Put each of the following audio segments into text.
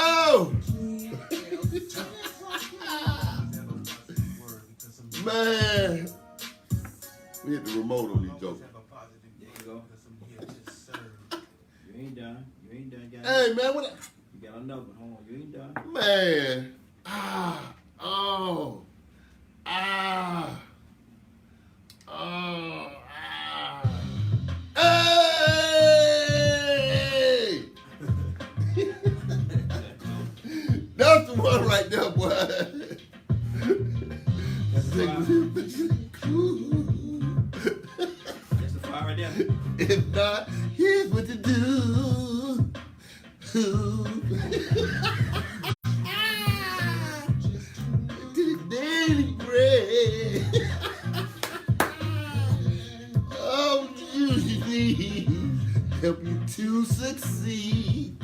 Oh! Man. We hit the remote on these jokes. There you go. You ain't done. You ain't done. Hey, man, what? You got another one. Hold on. You ain't done. Man. Ah. Oh. Ah. Oh. Ah. Hey! That's the one right there, boy. That's the fire right there. If not, here's what to do. To the daily bread. Oh, usually help you to succeed.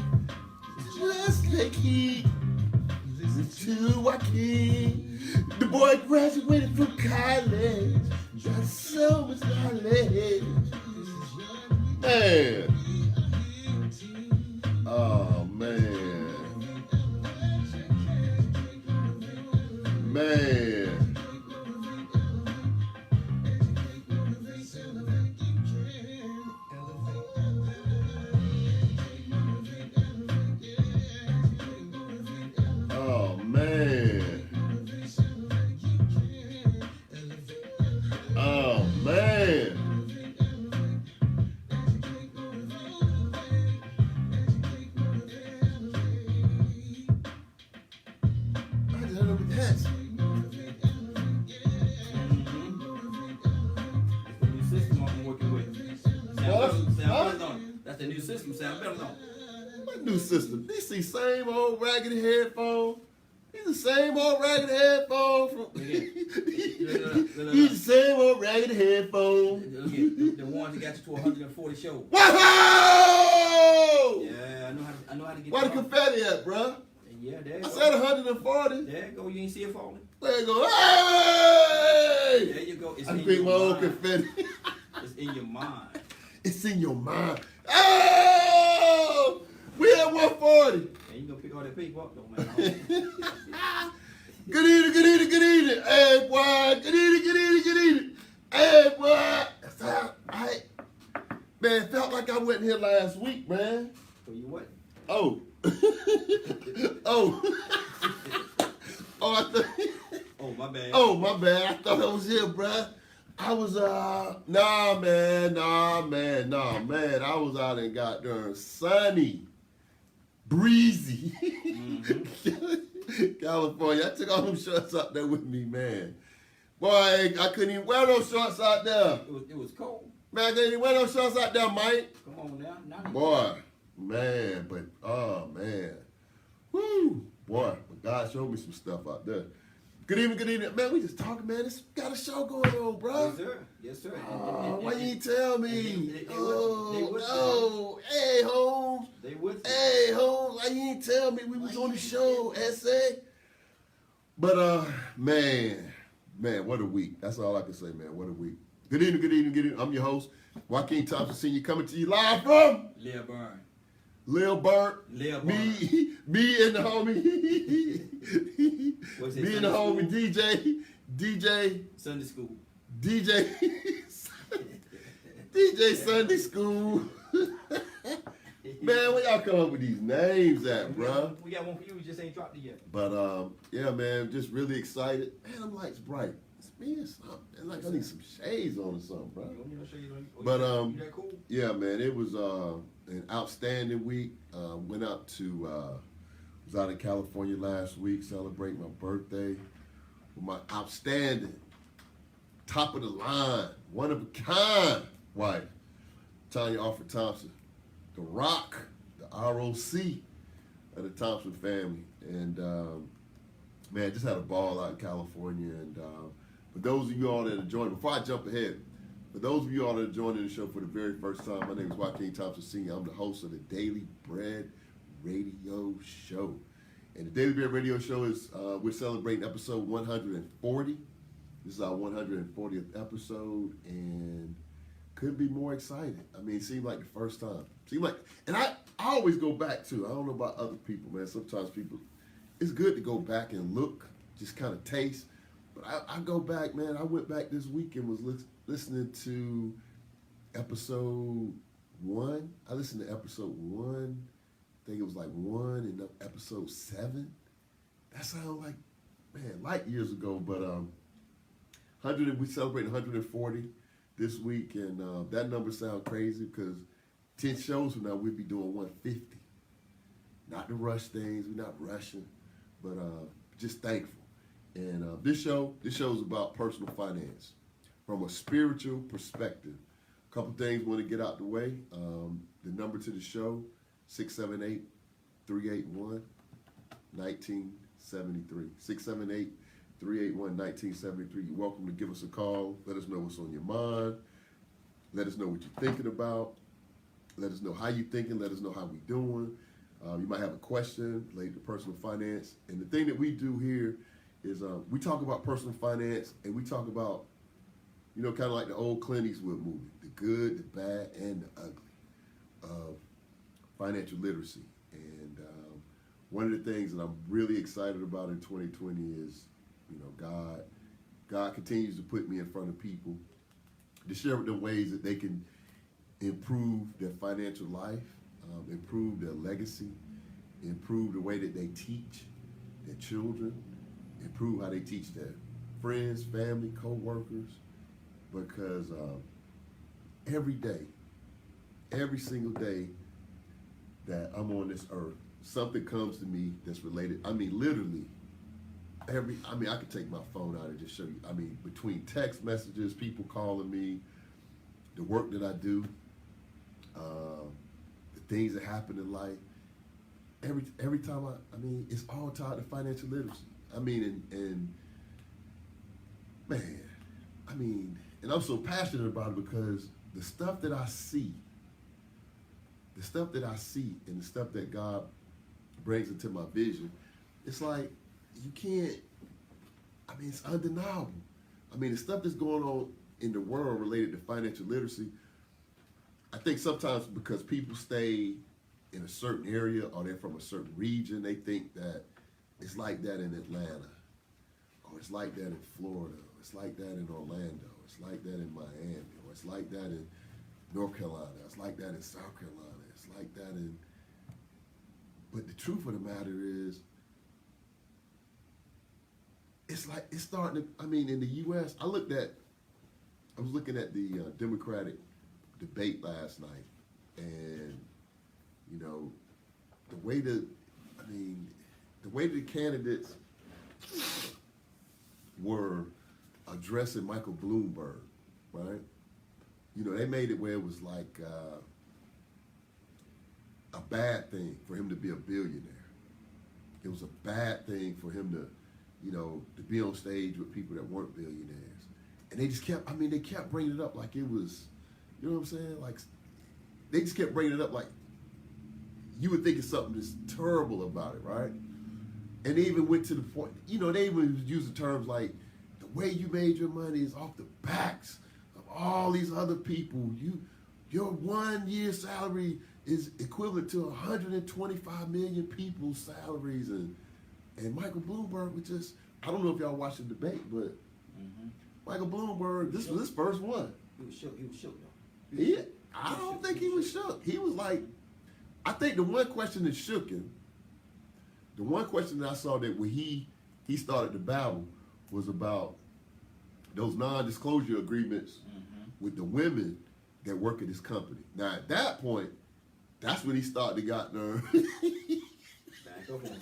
Just like he to Joaquin. The boy graduated from college. Got so much knowledge. Man. Oh, man. Man. Oh, man. Oh, man. I just heard him dance. The new system I'm working with. What? That's the new system. Sound better on. What new system? These the same old raggedy headphones. These the same old raggedy headphones from. These the same old raggedy headphones. The ones that got you to 140 shows. Whoa! Yeah, I know how to get. Where the confetti at, bruh? Yeah, there you I go. said 140. There you go. You ain't see it falling. There you go. Hey! There you go. It's I in pick your my own mind. confetti. It's in your mind. It's in your mind. Oh! We at 140. And you gonna pick all that paper up, don't matter. Good evening, good evening, good evening. Hey, boy. Good evening, good evening, good evening. Hey, boy. Man, felt like I wasn't here last week, man. So you what? Oh. Oh. Oh, I thought. Oh, my bad. Oh, my bad. I thought I was here, bruh. I was, nah, man. I was out in goddamn sunny, breezy California. I took all them shorts out there with me, man. Boy, I couldn't even wear those shorts out there. It was cold. Man, I couldn't even wear those shorts out there, Mike. Come on now. Not Boy, man, but, oh, man. Woo. Boy, but God showed me some stuff out there. Good evening. Man, we just talking, man. This got a show going on, bro. Yes, sir. Yes, sir. Oh, why you ain't tell me? They Oh, would- no. Hey, Holmes. They would. Hey, Holmes, why you ain't tell me we was on the show, essay? But, man, what a week. That's all I can say, man. What a week. Good evening. I'm your host, Joaquin Thompson Sr., coming to you live from Lil Burn. Lil Burt, Lil Burn. me and the homie, What's it, me and the Sunday homie DJ, Sunday school. DJ Sunday School. Man, where y'all come up with these names at, bruh? We got one for you. We just ain't dropped it yet. But yeah, man, just really excited. Man, them lights bright. It's me or something. Like I need some shades on or something, bro. You want me to show you? But you that cool? yeah, man, it was an outstanding week. Went out to was out in California last week, celebrating my birthday with my outstanding, top of the line, one of a kind wife, Tanya Alfred Thompson, the Rock, the ROC of the Thompson family, and man, just had a ball out in California. And for those of you all that are joining, before I jump ahead, for those of you all that are joining the show for the very first time, my name is Joaquin Thompson Sr. I'm the host of the Daily Bread Radio Show. And the Daily Bread Radio Show is, we're celebrating episode 140. This is our 140th episode, and couldn't be more excited. I mean, it seemed like the first time. And I always go back to. I don't know about other people, man. Sometimes people, it's good to go back and look, just kind of taste. But I go back, man. I went back this week and was listening to episode 1. I listened to episode 1. I think it was like 1 and episode 7. That sounds like, man, light years ago. But we celebrated 140 this week, and that number sounds crazy because 10 shows from now we'll be doing 150. Not to rush things, we're not rushing, but just thankful. And this show is about personal finance from a spiritual perspective. A couple things I want to get out the way. The number to the show, 678-381-1973. 678-381-1973. You're welcome to give us a call. Let us know what's on your mind. Let us know what you're thinking about. Let us know how you're thinking. Let us know how we're doing. You might have a question related to personal finance. And the thing that we do here is we talk about personal finance, and we talk about, kind of like the old Clint Eastwood movie, the good, the bad, and the ugly of financial literacy. And one of the things that I'm really excited about in 2020 is, God continues to put me in front of people to share with them ways that they can improve their financial life, improve their legacy, improve the way that they teach their children, improve how they teach their friends, family, co-workers, because every day, every single day that I'm on this earth, something comes to me that's related. I mean, literally, I could take my phone out and just show you. I mean, between text messages, people calling me, the work that I do, the things that happen in life, every time it's all tied to financial literacy. And I'm so passionate about it because the stuff that I see and the stuff that God brings into my vision, it's like you can't, it's undeniable. The stuff that's going on in the world related to financial literacy, I think sometimes because people stay in a certain area or they're from a certain region, they think that it's like that in Atlanta, or it's like that in Florida, or it's like that in Orlando, it's like that in Miami, or it's like that in North Carolina, it's like that in South Carolina, it's like that in... But the truth of the matter is, it's starting to, in the U.S., I was looking at the Democratic debate last night, and, the way the candidates were addressing Michael Bloomberg, right? They made it where it was like a bad thing for him to be a billionaire. It was a bad thing for him to, to be on stage with people that weren't billionaires. And they just kept, they kept bringing it up like it was, you know what I'm saying? Like, they just kept bringing it up like you would think it's something that's terrible about it, right? And they even went to the point, they even used the terms like, the way you made your money is off the backs of all these other people. Your 1 year salary is equivalent to 125 million people's salaries. And Michael Bloomberg was just, I don't know if y'all watched the debate, but Michael Bloomberg, this was his first one. He was shook though. I don't think he was shook. He was like, I think the one question that shook him, the one question that I saw that when he started the battle was about those non-disclosure agreements with the women that work at his company. Now at that point, that's when he started to got nerve. Back up on him.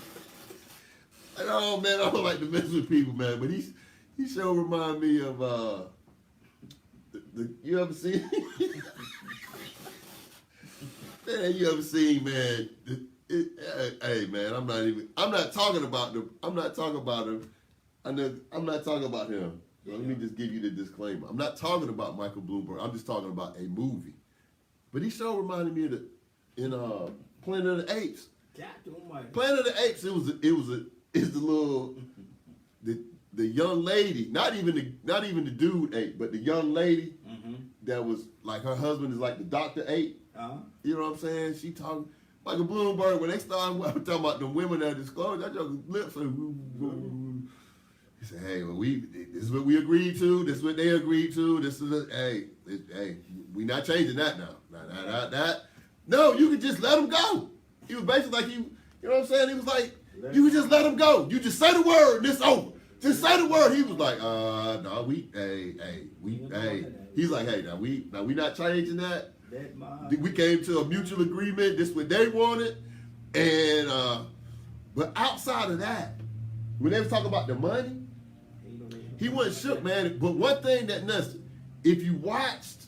Oh man, I don't like to mess with people, man. But he sure remind me of you ever seen? Man, you ever seen, man? Hey man, I'm not talking about him. I'm not talking about him. So let me just give you the disclaimer. I'm not talking about Michael Bloomberg. I'm just talking about a movie. But he sure reminded me of Planet of the Apes. Planet of the Apes. It's the young lady, not even the dude ape, but the young lady that was like her husband is like the Dr. Ape. Uh-huh. You know what I'm saying? She talking. Michael Bloomberg, when they started talking about the women that disclosed, that joker's lips are. He said, "Hey, well, this is what we agreed to. This is what they agreed to. This is hey, we not changing that now. No, you can just let them go." He was basically like you know what I'm saying? He was like, "You can just let them go. You just say the word, and it's over. Just say the word." He was like, no, hey. He's like, "Hey, now we not changing that. We came to a mutual agreement. This is what they wanted, and but outside of that, when they was talking about the money." He wasn't shook, man. But one thing that nuts, if you watched,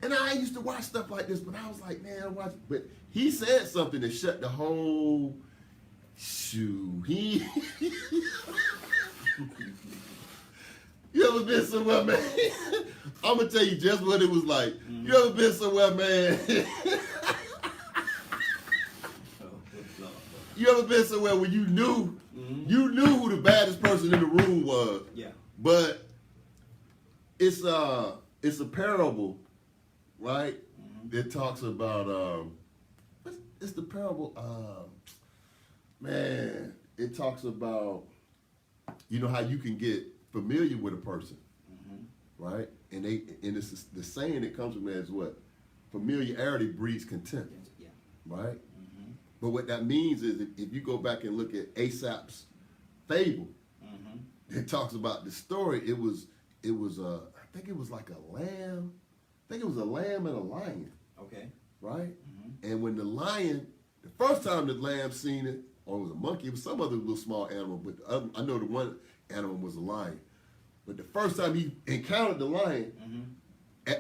and I used to watch stuff like this, but I was like, man, watch. But he said something that shut the whole shoe. You ever been somewhere, man? I'm gonna tell you just what it was like. Mm-hmm. You ever been somewhere, man? You ever been somewhere where you knew who the baddest person in the room was? Yeah. But it's a parable, right? Mm-hmm. It talks about it's the parable. It talks about how you can get familiar with a person, right? And it's the saying that comes from that is what familiarity breeds contempt, right? Mm-hmm. But what that means is if you go back and look at Aesop's fable. It talks about the story. It was I think it was like a lamb. I think it was a lamb and a lion. Okay. Right? Mm-hmm. And when the first time the lamb seen it, or it was a monkey, it was some other little small animal, but I know the one animal was a lion. But the first time he encountered the lion,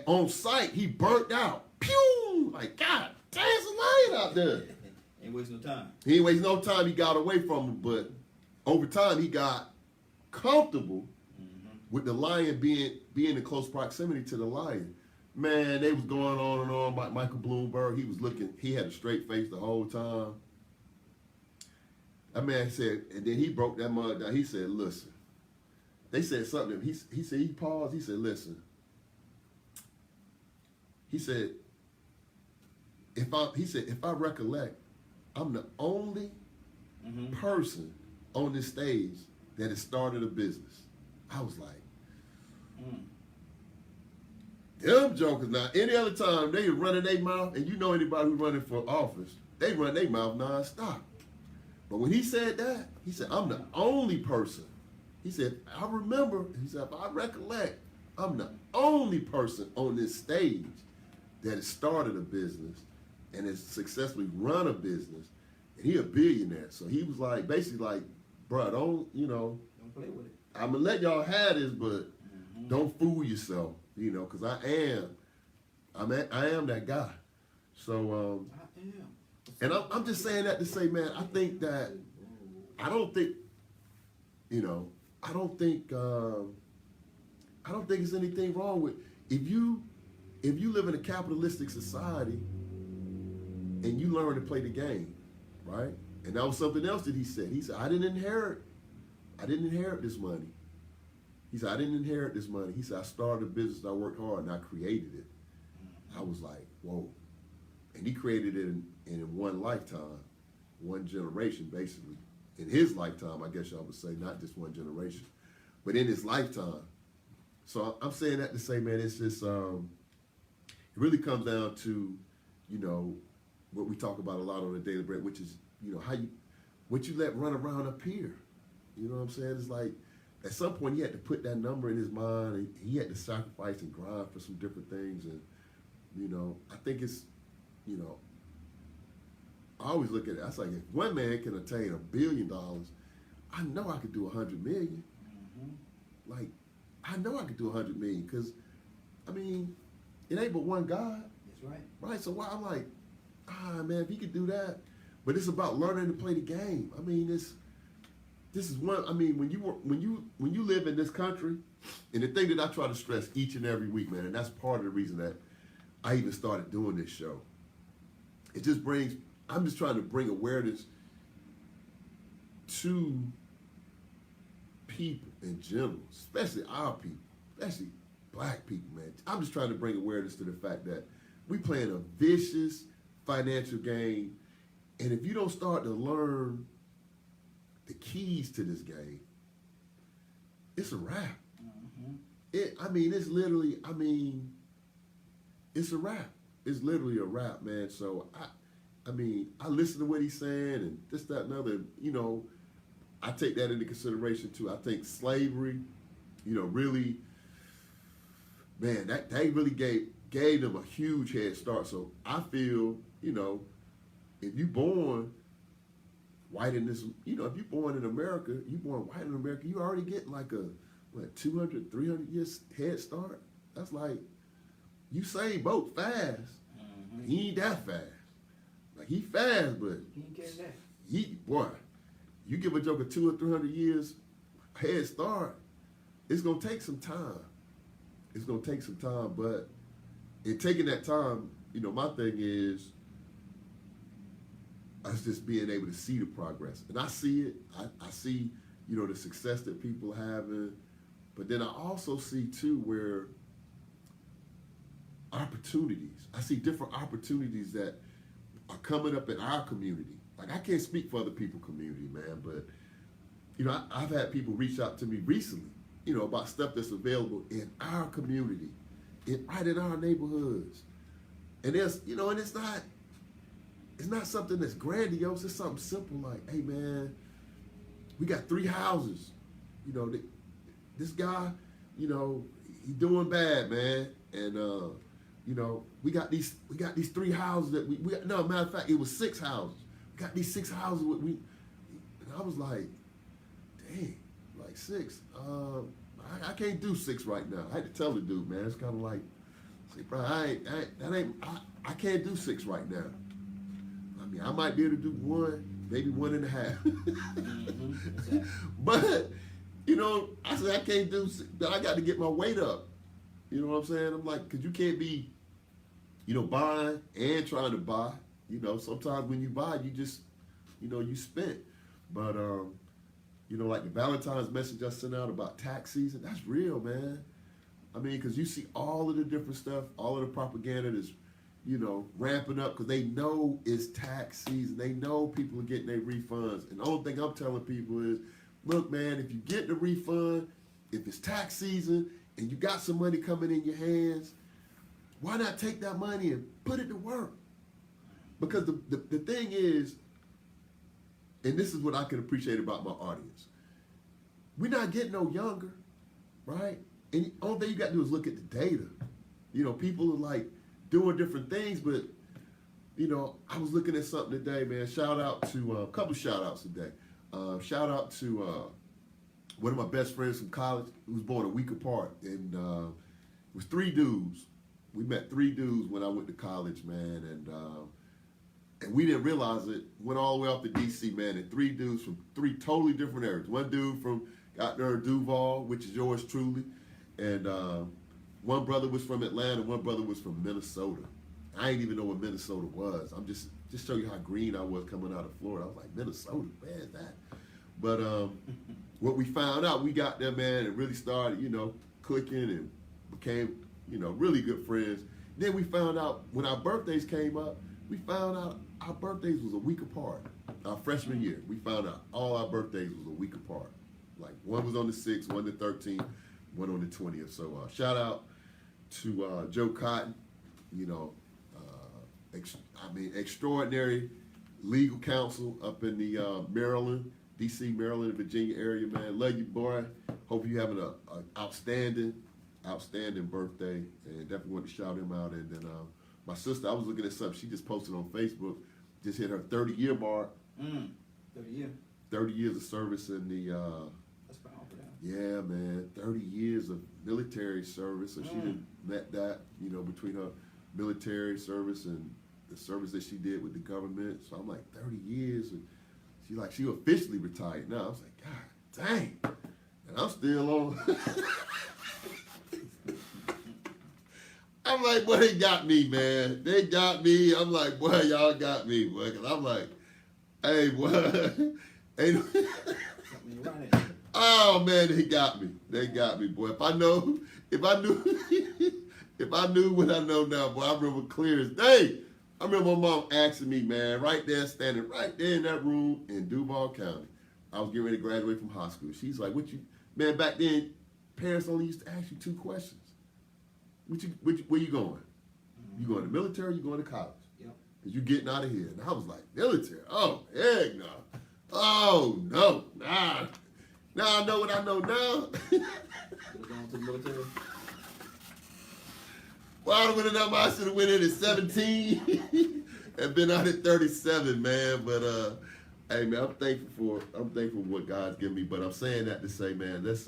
on sight, he burnt out. Pew! Like, God, there's a lion out there. Ain't wasting no time. He ain't wasting no time. He got away from him, but over time, he got comfortable with the lion being in close proximity to the lion. Man, they was going on and on about Michael Bloomberg. He had a straight face the whole time. That man said, and then he broke that mug down. He said, listen. They said something. He said, he paused. He said, listen. He said, if I recollect, I'm the only person on this stage that has started a business. I was like, them jokers now, any other time they running their mouth, and anybody who's running for office, they run their mouth nonstop. But when he said that, he said, I'm the only person. He said, I remember, he said, if I recollect, I'm the only person on this stage that has started a business and has successfully run a business, and he a billionaire. So he was like, basically like, bro, don't play with it. I'm gonna let y'all have this, but don't fool yourself, because I am that guy. So, and I'm just saying that to say, man, I don't think there's anything wrong with if you live in a capitalistic society and you learn to play the game, right? And that was something else that he said. He said, I didn't inherit this money. He said, I didn't inherit this money. He said, I started a business, I worked hard, and I created it. I was like, whoa. And he created it in one lifetime, one generation, basically. In his lifetime, I guess y'all would say, not just one generation, but in his lifetime. So I'm saying that to say, man, it's just, it really comes down to, what we talk about a lot on the Daily Bread, which is, what you let run around up here. You know what I'm saying? It's like, at some point, he had to put that number in his mind, and he had to sacrifice and grind for some different things. And, I think it's, I always look at it. I was like, if one man can attain $1 billion, I know I could do 100 million. Like, I know I could do 100 million because, it ain't but one God. That's right. Right. So why I'm like, man, if he could do that, but it's about learning to play the game. This is one. When you live in this country, and the thing that I try to stress each and every week, man, and that's part of the reason that I even started doing this show. It just brings. I'm just trying to bring awareness to people in general, especially our people, especially black people, man. I'm just trying to bring awareness to the fact that we playing a vicious financial game, And if you don't start to learn the keys to this game, it's a wrap. It's literally, it's a wrap. It's literally a wrap, man. So I listen to what he's saying and this, that, and other. I take that into consideration too. I think slavery, really, man, that they really gave them a huge head start. So I feel, if you born white in this, if you're born in America, you born white in America, you already getting like a 200, 300 years head start. That's like you Usain Bolt fast. He ain't that fast. Like he fast, but He ain't getting that. You give a joker 200 or 300 years head start, it's gonna take some time. It's gonna take some time, but in taking that time, my thing is us just being able to see the progress, and I see it. I see, the success that people are having, but then I also see too where opportunities. I see different opportunities that are coming up in our community. Like I can't speak for other people's community, man, but I've had people reach out to me recently, about stuff that's available in our community, right in our neighborhoods, and there's, and it's not something that's grandiose. It's something simple like, hey man, we got 3 houses, this guy, he doing bad, man, and we got these 3 houses that we got, no, matter of fact, it was 6 houses. We got these 6 houses and I was like, dang, like 6. I can't do 6 right now. I had to tell the dude, man. It's kind of like, say, bro, I can't do 6 right now. I might be able to do 1, maybe 1.5. Exactly. But, I said I can't do 6, but I got to get my weight up. You know what I'm saying? I'm like, because you can't be, buying and trying to buy. Sometimes when you buy, you just, you spent. But, like the Valentine's message I sent out about tax season, that's real, man. Because you see all of the different stuff, all of the propaganda that's, ramping up because they know it's tax season. They know people are getting their refunds. And the only thing I'm telling people is, look, man, if you get the refund, if it's tax season and you got some money coming in your hands, why not take that money and put it to work? Because the thing is, and this is what I can appreciate about my audience, we're not getting no younger, right? And the only thing you got to do is look at the data. People are like doing different things, but, I was looking at something today, man. Shout out to, a couple of shout outs today. Shout out to one of my best friends from college who was born a week apart. And it was 3 dudes. We met 3 dudes when I went to college, man. And we didn't realize it. Went all the way up to D.C., man. And 3 dudes from 3 totally different areas. One dude from out there in Duval, which is yours truly. And one brother was from Atlanta. One brother was from Minnesota. I didn't even know what Minnesota was. I'm just show you how green I was coming out of Florida. I was like, Minnesota, where is that? But what we found out, we got there, man, and really started, clicking and became, really good friends. Then we found out when our birthdays came up, we found out our birthdays was a week apart. Our freshman year, we found out all our birthdays was a week apart. Like one was on the 6th, one the 13th, one on the 20th. So shout out to Joe Cotton, extraordinary legal counsel up in the Maryland, D.C., Maryland, Virginia area, man. Love you, boy. Hope you having an outstanding birthday, and definitely want to shout him out. And then my sister, I was looking at something she just posted on Facebook, just hit her 30-year mark. 30 years. 30 years of service in the, That's powerful. yeah, man, 30 years of military service. So she didn't met that, between her military service and the service that she did with the government. So I'm like, 30 years. And she officially retired now. I was like, God dang. And I'm still on. I'm like, boy, they got me, man. They got me. I'm like, boy, y'all got me, boy. Because I'm like, hey, boy. Oh, man, they got me. They got me, boy. If I knew what I know now, boy, I remember clear as day. I remember my mom asking me, man, right there, standing right there in that room in Duval County. I was getting ready to graduate from high school. She's like, "What you, man? Back then, parents only used to ask you 2 questions. Where you going? You going to military? Or you going to college? Yep. Cause you getting out of here." And I was like, "Military? Oh, heck no! Oh no! Nah. Now I know what I know now." We're going to the military. Well, I would have done. I should have went in at 17 and been out at 37, man. But hey, man, I'm thankful for what God's given me. But I'm saying that to say, man, let's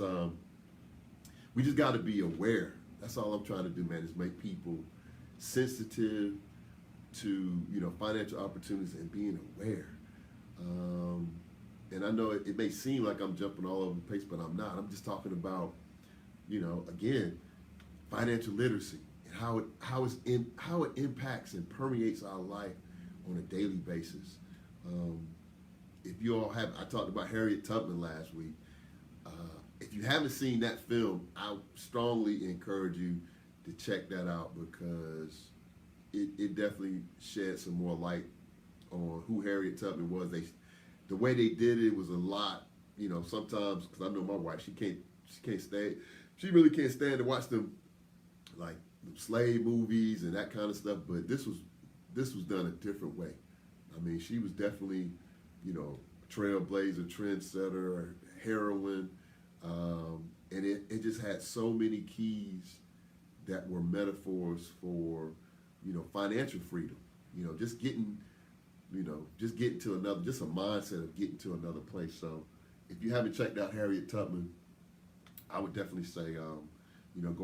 we just got to be aware. That's all I'm trying to do, man, is make people sensitive to financial opportunities and being aware. And I know it may seem like I'm jumping all over the place, but I'm not. I'm just talking about again, financial literacy. How it impacts and permeates our life on a daily basis. If you all have, I talked about Harriet Tubman last week. If you haven't seen that film, I strongly encourage you to check that out because it definitely shed some more light on who Harriet Tubman was. The way they did it was a lot. Sometimes because I know my wife, she really can't stand to watch them like slave movies and that kind of stuff, but this was done a different way. I mean, she was definitely, trailblazer, trendsetter, heroine, and it just had so many keys that were metaphors for, financial freedom. Just getting to another, just a mindset of getting to another place. So, if you haven't checked out Harriet Tubman, I would definitely say, go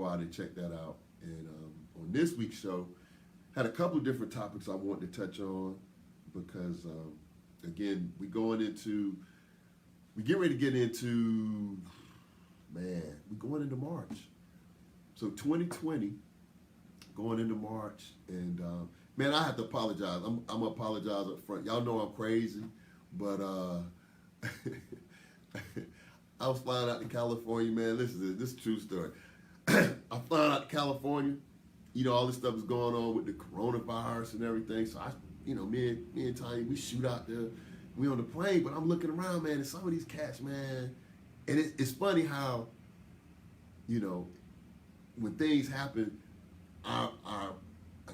out and check that out. And on this week's show, had a couple of different topics I wanted to touch on because, again, we get ready to get into, we're going into March. So 2020, going into March, and man, I have to apologize. I'm gonna apologize up front. Y'all know I'm crazy, but I was flying out to California, man. This is a true story. I'm flying out to California. All this stuff is going on with the coronavirus and everything. So me and Tanya, we shoot out there. We on the plane, but I'm looking around, man, and some of these cats, man. And it's funny how, when things happen, our I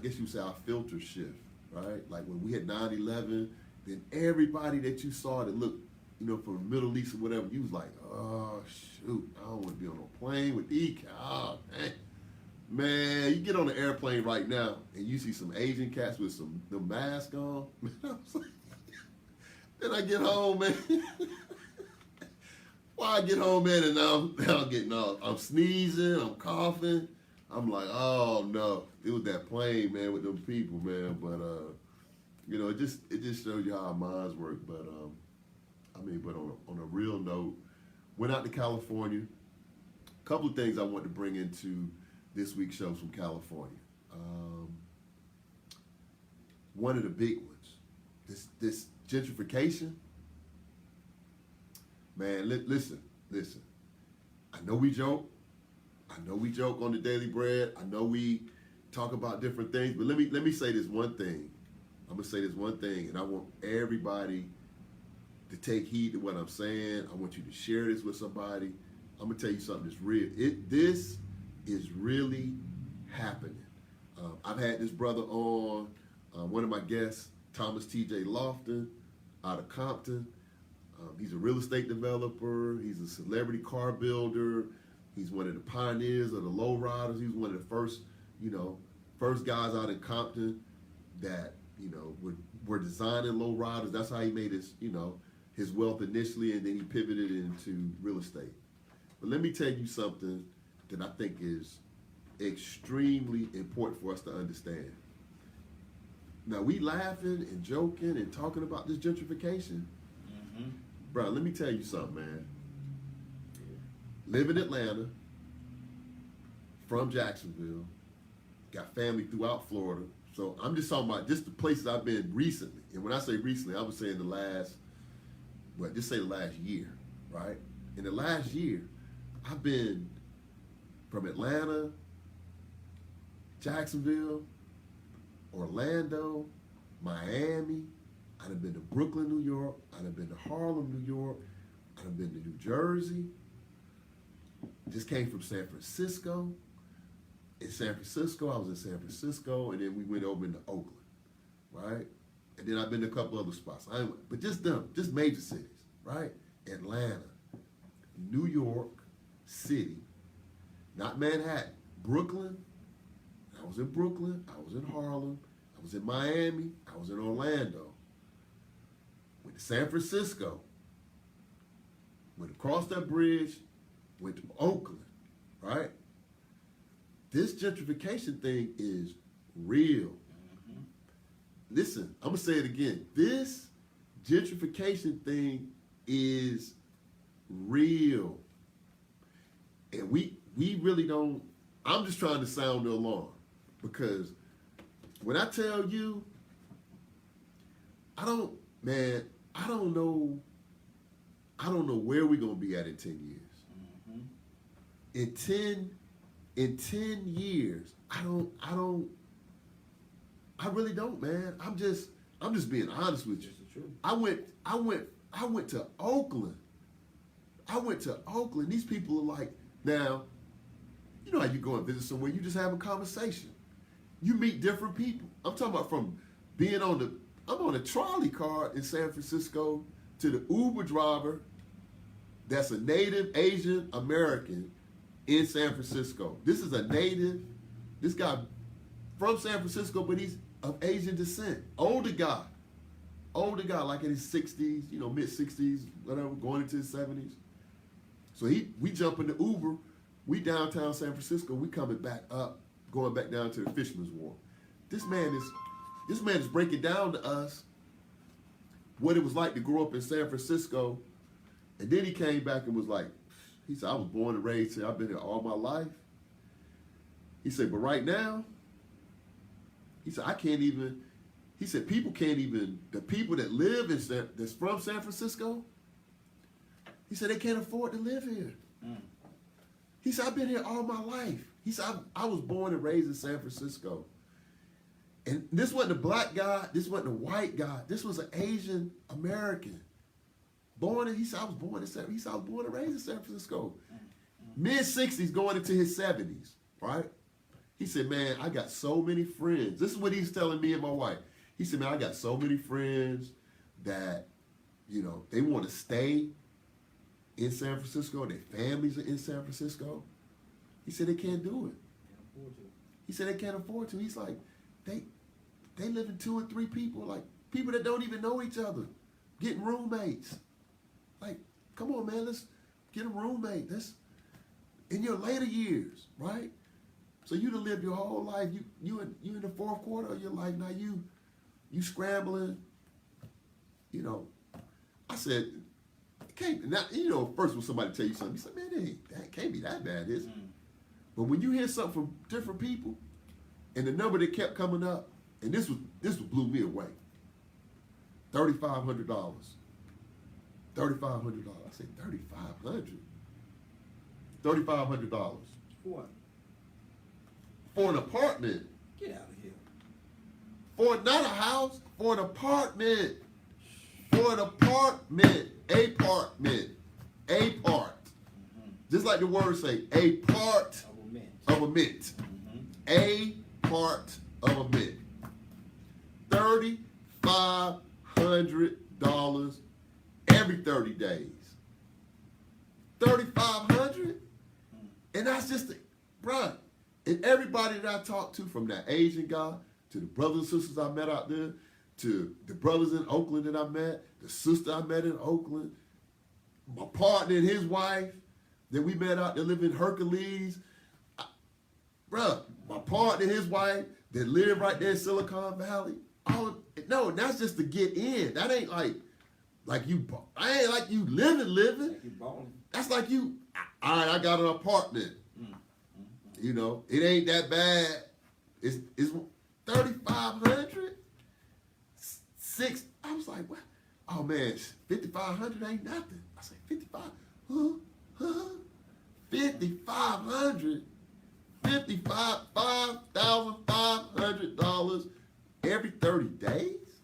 guess you would say our filter shift, right? Like when we had 9/11, then everybody that you saw that looked, from the Middle East or whatever, you was like, oh shoot, I don't want to be on no plane with these cats. Oh, man, you get on the airplane right now and you see some Asian cats with the mask on. Man, I was like, then I get home, man. Why I get home, man, and now I'm getting off. I'm sneezing, I'm coughing. I'm like, oh no, it was that plane, man, with them people, man. But it just shows you how our minds work. But but on a real note, went out to California. A couple of things I want to bring into this week's show from California. One of the big ones, this gentrification. Man, listen. I know we joke on the Daily Bread. I know we talk about different things, but let me say this one thing. I'm gonna say this one thing, and I want everybody to take heed to what I'm saying. I want you to share this with somebody. I'm gonna tell you something that's real. This is really happening. I've had this brother on, one of my guests, Thomas T.J. Lofton, out of Compton. He's a real estate developer. He's a celebrity car builder. He's one of the pioneers of the lowriders. He was one of the first guys out in Compton that, were designing lowriders. That's how he made his wealth initially, and then he pivoted into real estate. But let me tell you something that I think is extremely important for us to understand. Now, we laughing and joking and talking about this gentrification. Mm-hmm. Bro, let me tell you something, man. Live in Atlanta, from Jacksonville, got family throughout Florida. So I'm just talking about just the places I've been recently. And when I say recently, I would say in the last year, right? In the last year, I've been from Atlanta, Jacksonville, Orlando, Miami. I done been to Brooklyn, New York. I done been to Harlem, New York. I done been to New Jersey. Just came from San Francisco. In San Francisco, I was in San Francisco, and then we went over into Oakland, right? And then I've been to a couple other spots. But just them, just major cities, right? Atlanta, New York City, not Manhattan, Brooklyn. I was in Brooklyn. I was in Harlem. I was in Miami. I was in Orlando. Went to San Francisco. Went across that bridge. Went to Oakland, right? This gentrification thing is real. Mm-hmm. Listen, I'm gonna say it again. This gentrification thing is real. And we really don't, I'm just trying to sound the alarm. Because when I tell you, I don't know where we're gonna be at in 10 years. Mm-hmm. In 10 years, I really don't, man. I'm just being honest with you. It's the truth. I went to Oakland. These people are like, now, you know how you go and visit somewhere, you just have a conversation. You meet different people. I'm talking about from being I'm on a trolley car in San Francisco to the Uber driver that's a native Asian American in San Francisco. This is this guy from San Francisco, but he's of Asian descent. Older guy, like in his 60s, mid 60s, whatever, going into his 70s. So we jump in the Uber, we downtown San Francisco, we coming back up, going back down to the Fisherman's Wharf. This man is breaking down to us what it was like to grow up in San Francisco, and then he came back and was like, he said, I was born and raised here, I've been here all my life. He said, but right now, he said, people can't even, the people that live that's from San Francisco, he said, they can't afford to live here. Mm. He said, I've been here all my life. He said, I was born and raised in San Francisco. And this wasn't a black guy, this wasn't a white guy, this was an Asian American. He said, I was born and raised in San Francisco. Mid-60s going into his 70s, right? He said, man, I got so many friends. This is what he's telling me and my wife. He said, man, I got so many friends that, they want to stay in San Francisco. Their families are in San Francisco. He said they can't do it. Can't afford to. He said they can't afford to. He's like, they live in 2 and 3 people, like people that don't even know each other, getting roommates. Like, come on, man, let's get a roommate. That's in your later years, right? So you done lived your whole life. You in the 4th quarter of your life now. You scrambling. I said, it can't. Now, first when somebody tell you something, you say, man, that can't be that bad, is it? Mm. But when you hear something from different people, and the number that kept coming up, and this blew me away. $3,500. $3,500. I said, $3,500. $3,500 What? for an apartment. Get out of here. For not a house, for an apartment. For an apartment. Apartment. A part. Mm-hmm. Just like the word say, a part Of a mint. of a mint. Mm-hmm. A part of a mint. $3,500 every 30 days. $3,500? And that's just, bruh. And everybody that I talked to, from that Asian guy to the brothers and sisters I met out there, to the brothers in Oakland that I met, the sister I met in Oakland, my partner and his wife that we met out there living in Hercules. Bruh, my partner and his wife that live right there in Silicon Valley. No, that's just to get in. That ain't like you, I ain't like you living. Like you balling. That's like you, all right, I got an apartment. It ain't that bad. It's $3,500. I was like, what? Oh man, $5,500 ain't nothing. I said, 55, $5,500, $5,500 every 30 days.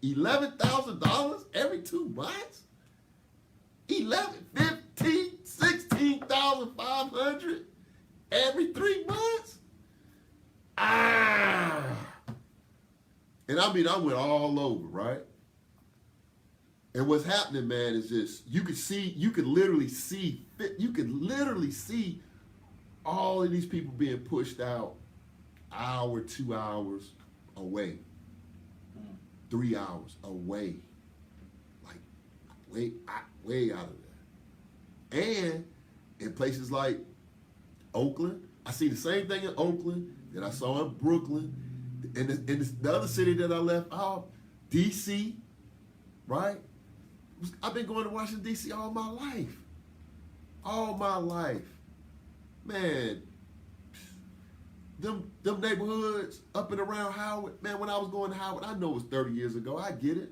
$11,000 every 2 months? 11, 15, 16,500 every 3 months? And I mean, I went all over, right? And what's happening, man, is just you could literally see all of these people being pushed out hour, 2 hours away, 3 hours away, like way out of there. And in places like Oakland, I see the same thing in Oakland that I saw in Brooklyn, and the other city that I left out, D.C., right? I've been going to Washington, D.C. all my life. All my life. Man, them neighborhoods up and around Howard, man, when I was going to Howard, I know it was 30 years ago. I get it.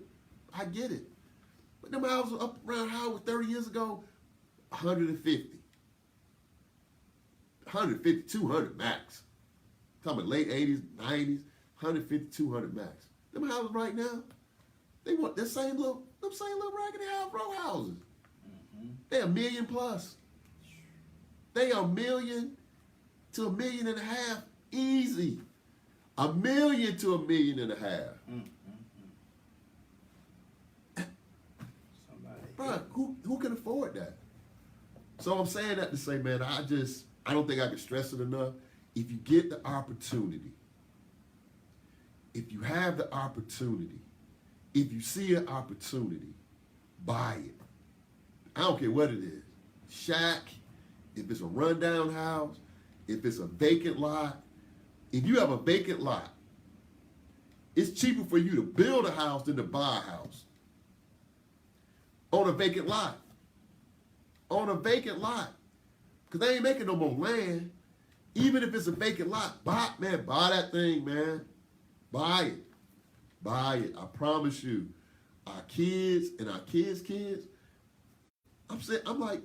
But them houses up around Howard 30 years ago, 150, 200 max. Talking about late 80s, 90s, 150, 200 max. Them houses right now, they want them same little raggedy house row houses. They're $1 million plus. They are $1 million to $1.5 million easy. $1 million to $1.5 million. Bro, who can afford that? So I'm saying that to say, man, I don't think I can stress it enough. If you get the opportunity, if you have the opportunity, if you see an opportunity, buy it. I don't care what it is. Shack, if it's a rundown house, if it's a vacant lot. If you have a vacant lot, it's cheaper for you to build a house than to buy a house. On a vacant lot. Because they ain't making no more land. Even if it's a vacant lot, buy that thing, man. Buy it. I promise you. Our kids and our kids' kids, I'm like,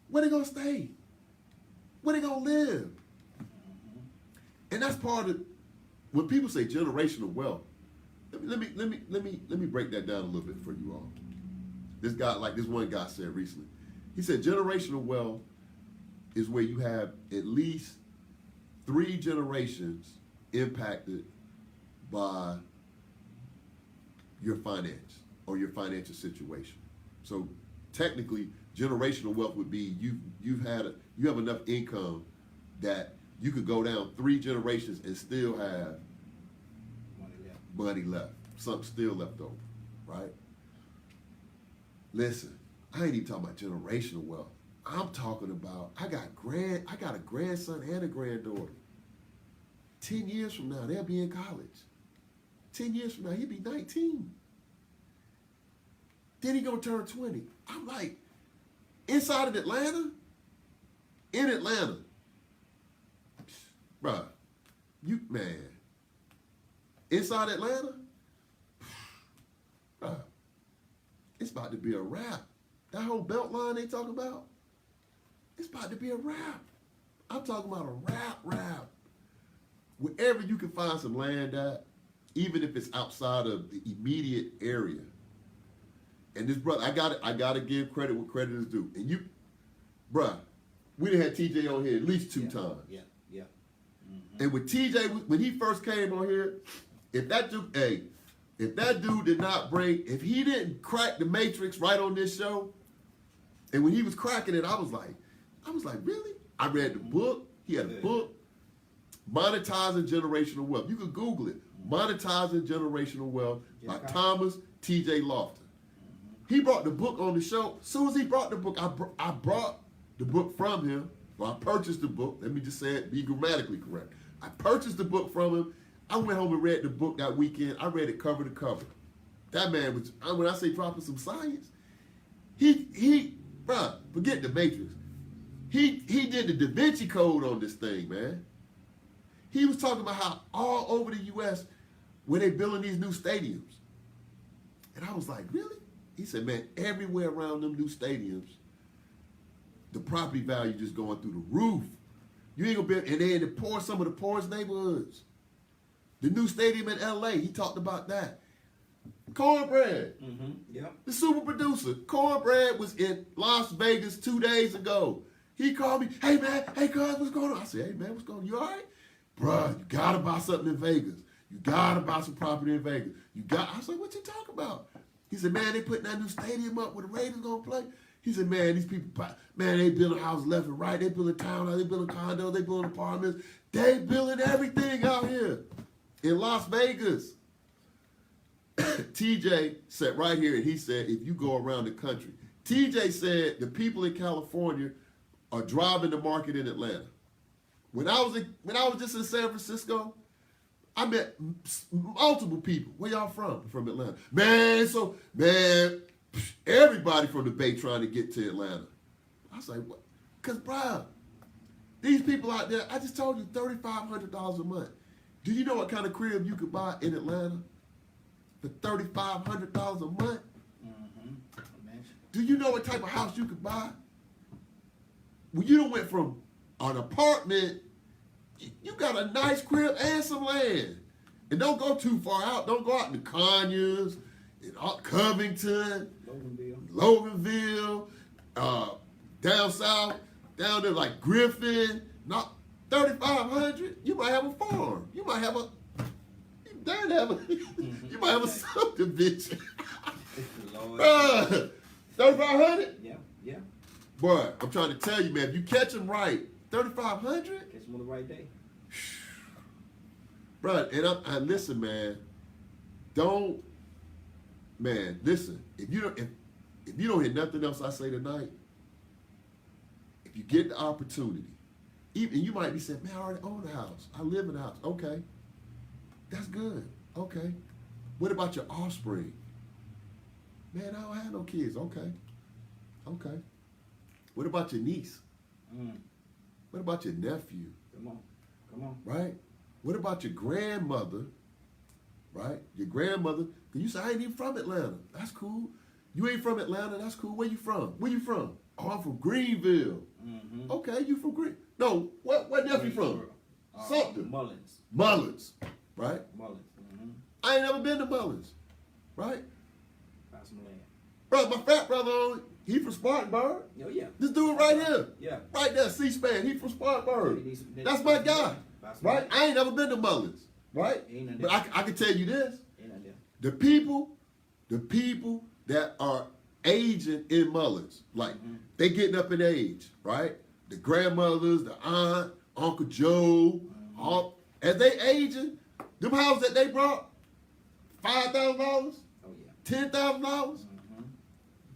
where they gonna stay? Where they gonna live? And that's part of when people say generational wealth. Let me break that down a little bit for you all. This one guy said recently. He said generational wealth is where you have at least 3 generations impacted by your finance or your financial situation. So technically, generational wealth would be you have enough income that you could go down 3 generations and still have money left. Something still left over, right? Listen, I ain't even talking about generational wealth. I'm talking about I got a grandson and a granddaughter. 10 years from now, they'll be in college. 10 years from now, he'll be 19. Then he gonna turn 20. I'm like, inside of Atlanta? In Atlanta. Bruh, inside Atlanta? Bruh, it's about to be a wrap. That whole belt line they talking about, it's about to be a wrap. I'm talking about a wrap. Wherever you can find some land at, even if it's outside of the immediate area. And this brother, I gotta give credit where credit is due. And we done had TJ on here at least 2 times. Yeah. And with TJ, when he first came on here, if that dude did not if he didn't crack the matrix right on this show, and when he was cracking it, I was like, really? I read the book. He had a book, Monetizing Generational Wealth. You can Google it. Monetizing Generational Wealth by Thomas T.J. Lofton. He brought the book on the show. As soon as he brought the book, I brought the book from him. Well, I purchased the book. Let me just say it, be grammatically correct. I purchased the book from him. I went home and read the book that weekend. I read it cover to cover. That man was, when I say dropping some science, forget the Matrix. He did the Da Vinci Code on this thing, man. He was talking about how all over the U.S. where they building these new stadiums. And I was like, really? He said, man, everywhere around them new stadiums, the property value just going through the roof. You ain't gonna be, and they in some of the poorest neighborhoods. The new stadium in L.A., he talked about that. Cornbread. Mm-hmm. Yep. The super producer, Cornbread, was in Las Vegas 2 days ago. He called me, hey man, hey cuz, what's going on? I said, hey man, what's going on? You all right? Bruh, you gotta buy something in Vegas. You gotta buy some property in Vegas. I was like, what you talking about? He said, man, they putting that new stadium up where the Raiders gonna play. He said, man, these people, man, they building houses left and right. They building townhouses, they building condos, they building apartments. They building everything out here in Las Vegas. TJ sat right here and he said, if you go around the country, TJ said the people in California are driving the market in Atlanta. When I was just in San Francisco, I met multiple people. Where y'all from? From Atlanta. Man, everybody from the Bay trying to get to Atlanta. I was like, what? Because, bro, these people out there, I just told you $3,500 a month. Do you know what kind of crib you could buy in Atlanta for $3,500 a month? Mm-hmm. Do you know what type of house you could buy? Well, you done went from an apartment, you got a nice crib and some land. And don't go too far out. Don't go out in the Conyers, in Covington, Loganville, down south, down there like Griffin. Not 3,500. You might have a farm. You might have a. You might have a subdivision. 3,500. Yeah. Boy, I'm trying to tell you, man. If you catch them right, 3,500. Catch them on the right day. Bro, and I listen, man. Listen. If you don't hear nothing else I say tonight, if you get the opportunity, even you might be saying, man, I already own a house. I live in a house. Okay, that's good. Okay, what about your offspring? Man, I don't have no kids. Okay. What about your niece? What about your nephew? Come on. Right? What about your grandmother? Right? Your grandmother. Cause you say, I ain't even from Atlanta. That's cool. You ain't from Atlanta. That's cool. Where you from? Oh, I'm from Greenville. Mm-hmm. Okay, you from Green. No, what nephew from? Something. Mullins. Right? Mullins. Mm-hmm. I ain't never been to Mullins. Right? Got some land. Bro, my fat brother, he from Spartanburg. Oh, yeah. This dude right here. Yeah. Right there, C-SPAN. He from Spartanburg. That's my guy. Right? I ain't never been to Mullins. Right? But I can tell you this. The people that are aging in Mullins, like they getting up in age, right? The grandmothers, the aunt, Uncle Joe, all as they aging, them houses that they brought, $5,000, Oh, yeah. $10,000,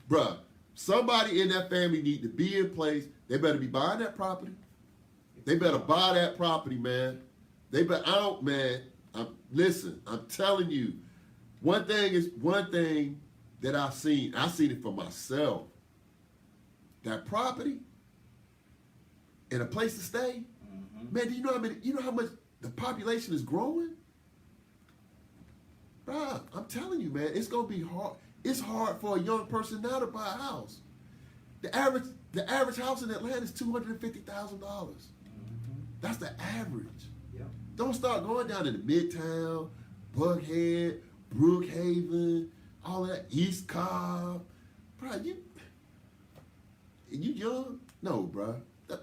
bruh. Somebody in that family need to be in place. They better be buying that property. They better buy that property, man. Listen, I'm telling you, one thing that I seen it for myself. That property and a place to stay, man, do you know how much the population is growing? Bruh, I'm telling you, man, it's gonna be hard. It's hard for a young person now to buy a house. The average house in Atlanta is $250,000. That's the average. Yeah. Don't start going down to the Midtown, Buckhead, Brookhaven, all of that, East Cobb. Bro, you young? No, bro. I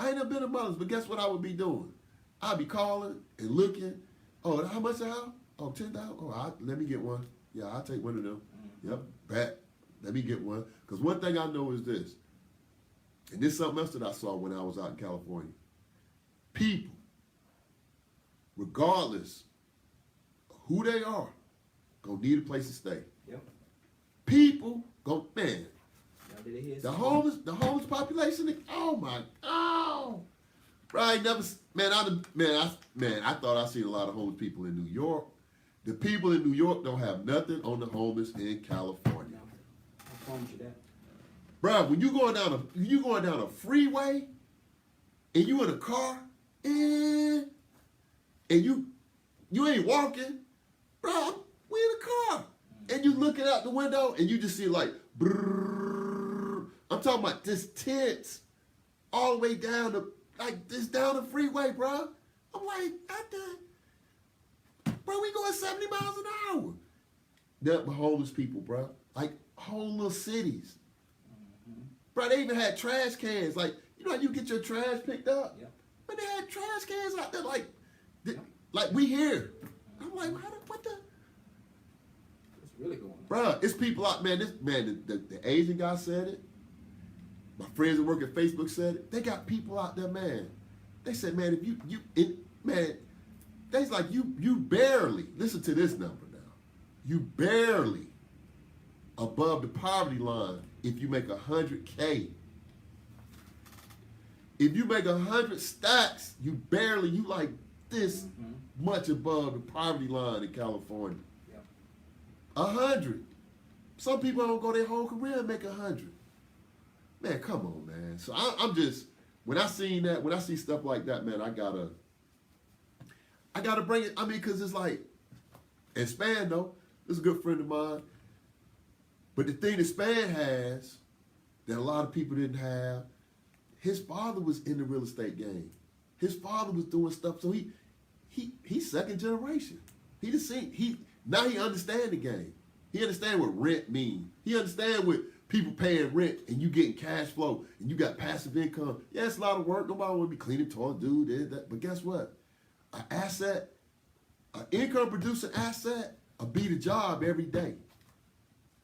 ain't never been to Mullins, but guess what I would be doing? I'd be calling and looking. Oh, how much a house? Oh, 10,000? Oh, let me get one. Yeah, I'll take one of them. Yep, bet. Let me get one. Because one thing I know is this, and this is something else that I saw when I was out in California. People, regardless of who they are, gonna need a place to stay. Yep. People, Did they hear the homeless population, oh my God. Bro, I thought I seen a lot of homeless people in New York. The people in New York don't have nothing on the homeless in California. I promise you that. Bro, when you going down a freeway and you in a car and you ain't walking, bro, we in a car. And you looking out the window and you just see like brrrr. I'm talking about this tents all the way down the freeway, bro. I'm like, Bro, we going 70 miles an hour. Nothing but homeless people, bro. Like whole little cities. Bro, they even had trash cans. Like, you know how you get your trash picked up? Yep. But they had trash cans out there like we here. I'm like, what the? What's really going on? Bro, it's people out, man. The Asian guy said it. My friends that work at Facebook said it. They got people out there, man. They said, man, if man, they's like you barely, listen to this number now. You barely above the poverty line if you make 100K. If you make 100 stacks, you like this much above the poverty line in California. Yep. 100. Some people don't go their whole career and make 100. Man, come on, man. So I'm just, when I see stuff like that, man, I gotta bring it. I mean, cause it's like, and Span though, this is a good friend of mine. But the thing that Span has that a lot of people didn't have, his father was in the real estate game. His father was doing stuff, so he's second generation. Now he understand the game. He understand what rent means. He understand what people paying rent and you getting cash flow and you got passive income. Yeah, it's a lot of work. Nobody want to be cleaning toilet, dude, this, that. But guess what? An asset, an income producing asset, will be the job every day.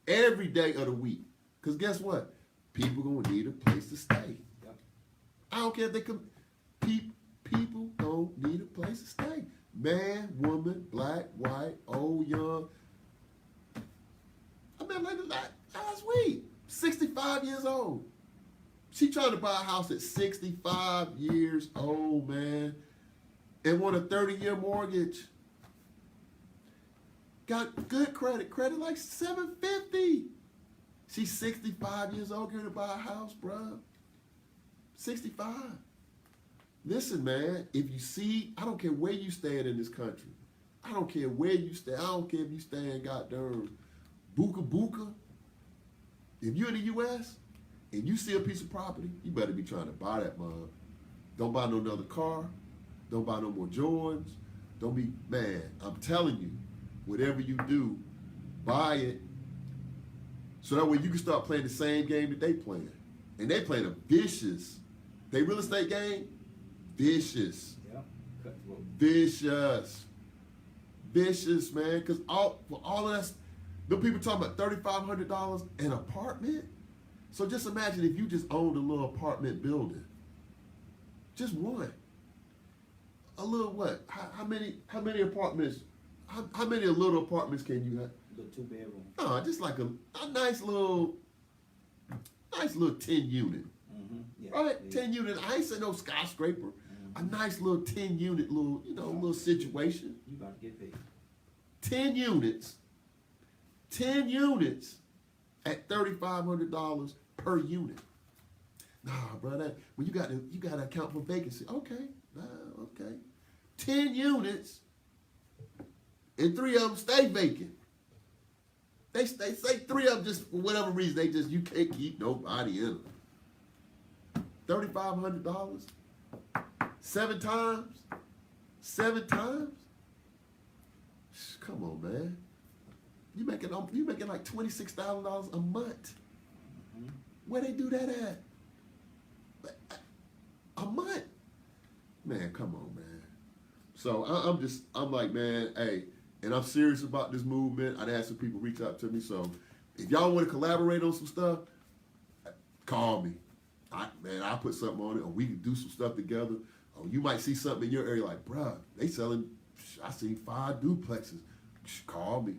Every day of the week. Because guess what? People gonna need a place to stay. Yep. I don't care if they come. People gonna need a place to stay. Man, woman, black, white, old, young. I mean, like last week, 65 years old. She trying to buy a house at 65 years old, man, and want a 30-year mortgage. Got good credit like 750. She's 65 years old, going to buy a house, bruh. 65. Listen, man, if you see, I don't care where you stand in this country. I don't care where you stand. I don't care if you stand goddamn Buka. If you're in the U.S. and you see a piece of property, you better be trying to buy that mug. Don't buy no another car. Don't buy no more Jordans. Don't be, man, I'm telling you, whatever you do, buy it. So that way you can start playing the same game that they playing. And they playing a vicious, they real estate game, vicious. Yep. Cutthroat. Vicious, man. Because all of that, the people talking about $3,500 an apartment. So just imagine if you just owned a little apartment building. Just one. A little what? How many apartments? How many little apartments can you have? Little 2-bedroom. No, just like a nice little 10 unit. Mm-hmm. Yeah. Right? Yeah. 10 unit. I ain't saying no skyscraper. A nice little 10 unit little situation. You about to get paid. 10 units. 10 units at $3,500 per unit. Nah, brother. Well, you got to account for vacancy. Okay. Okay. 10 units and 3 of them stay vacant. They say 3 of them just for whatever reason you can't keep nobody in them. $3,500, 7 times. Come on, man. You making like $26,000 a month. Where they do that at? A month. Man, come on, man. So I'm like, man, hey, and I'm serious about this movement. I'd had some people reach out to me. So if y'all want to collaborate on some stuff, call me. I'll put something on it, or we can do some stuff together. Or you might see something in your area like, bruh, they selling, I see 5 duplexes. Call me.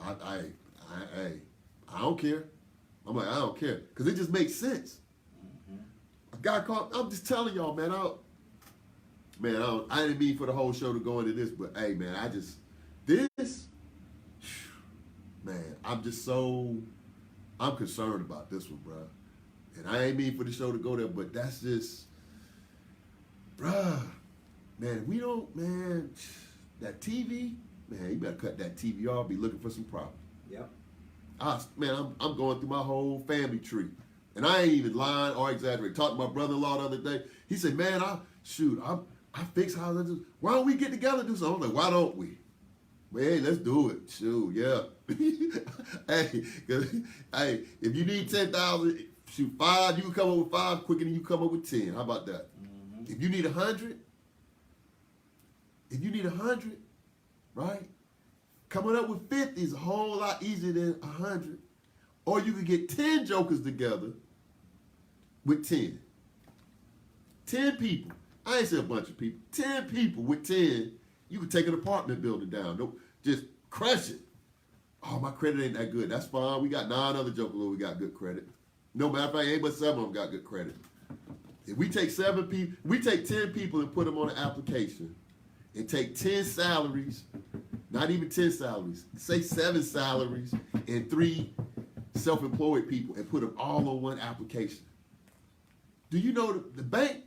I don't care. I'm like, I don't care. Because it just makes sense. A guy called, I'm just telling y'all, man, I didn't mean for the whole show to go into this, but hey, man, I'm concerned about this one, bruh. And I ain't mean for the show to go there, but that's just, bruh, man, that TV, man, you better cut that TV off, be looking for some property. Yep. I'm going through my whole family tree. And I ain't even lying or exaggerating. Talked to my brother-in-law the other day. He said, man, I fix houses. Why don't we get together and do something? I'm like, why don't we? But hey, let's do it. Shoot, yeah. Hey, 'cause, hey, if you need 10,000, shoot 5. You can come up with 5 quicker than you come up with 10. How about that? Mm-hmm. If you need 100, right? Coming up with 50 is a whole lot easier than 100. Or you could get 10 jokers together with 10. 10 people. I ain't say a bunch of people. 10 people with 10. You could take an apartment building down. Nope. Just crush it. Oh, my credit ain't that good. That's fine. We got 9 other jokers who we got good credit. No matter of fact, ain't but 7 of them got good credit. If we take 7 people, we take 10 people and put them on an application and take 10 salaries, not even 10 salaries, say 7 salaries and 3 self-employed people and put them all on one application. Do you know the bank?